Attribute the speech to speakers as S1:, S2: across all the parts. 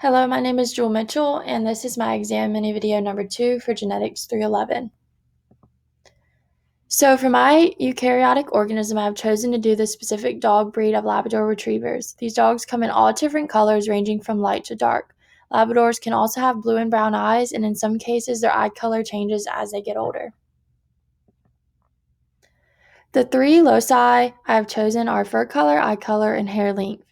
S1: Hello, my name is Jewel Mitchell, and this is my exam mini video number 2 for Genetics 311. So for my eukaryotic organism, I've chosen to do the specific dog breed of Labrador retrievers. These dogs come in all different colors ranging from light to dark. Labradors can also have blue and brown eyes, and in some cases their eye color changes as they get older. The 3 loci I have chosen are fur color, eye color, and hair length,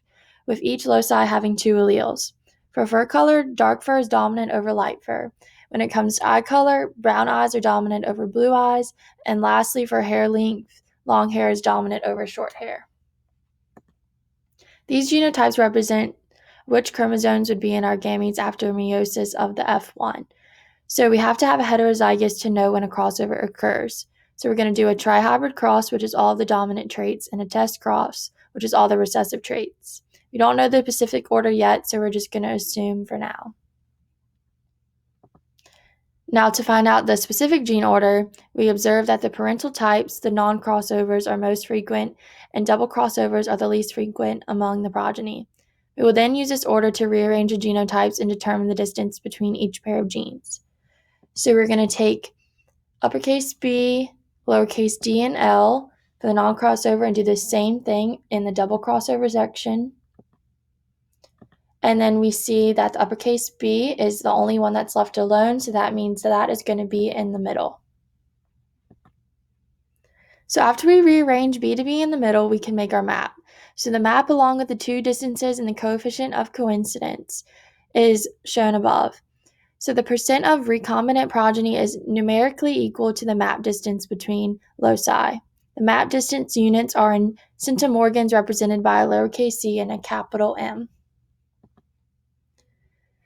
S1: with each loci having 2 alleles. For fur color, dark fur is dominant over light fur. When it comes to eye color, brown eyes are dominant over blue eyes, and lastly, for hair length, long hair is dominant over short hair. These genotypes represent which chromosomes would be in our gametes after meiosis of the F1. So we have to have a heterozygous to know when a crossover occurs. So we're going to do a trihybrid cross, which is all the dominant traits, and a test cross, which is all the recessive traits. We don't know the specific order yet, so we're just going to assume for now. Now, to find out the specific gene order, we observe that the parental types, the non-crossovers, are most frequent, and double crossovers are the least frequent among the progeny. We will then use this order to rearrange the genotypes and determine the distance between each pair of genes. So we're going to take uppercase B, lowercase d, and L for the non-crossover and do the same thing in the double crossover section. And then we see that the uppercase B is the only one that's left alone, so that means that is going to be in the middle. So after we rearrange B to be in the middle, we can make our map. So the map, along with the 2 distances and the coefficient of coincidence, is shown above. So the percent of recombinant progeny is numerically equal to the map distance between loci. The map distance units are in centimorgans, represented by a lowercase c and a capital M.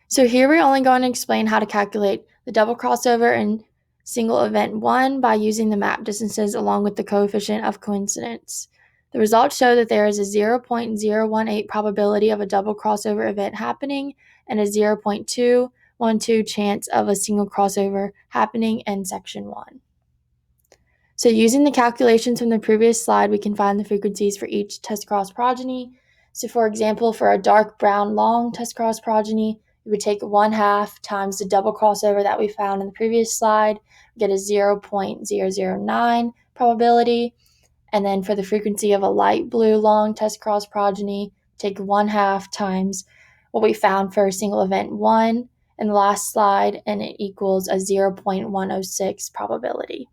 S1: So here we're only going to explain how to calculate the double crossover and single event 1 by using the map distances along with the coefficient of coincidence. The results show that there is a 0.018 probability of a double crossover event happening and a 0.212 chance of a single crossover happening in section 1. So using the calculations from the previous slide, we can find the frequencies for each test cross progeny. So for example, for a dark brown long test cross progeny, we would take 1/2 times the double crossover that we found in the previous slide, get a 0.009 probability. And then for the frequency of a light blue long test cross progeny, take 1/2 times what we found for single event 1 in the last slide, and it equals a 0.106 probability.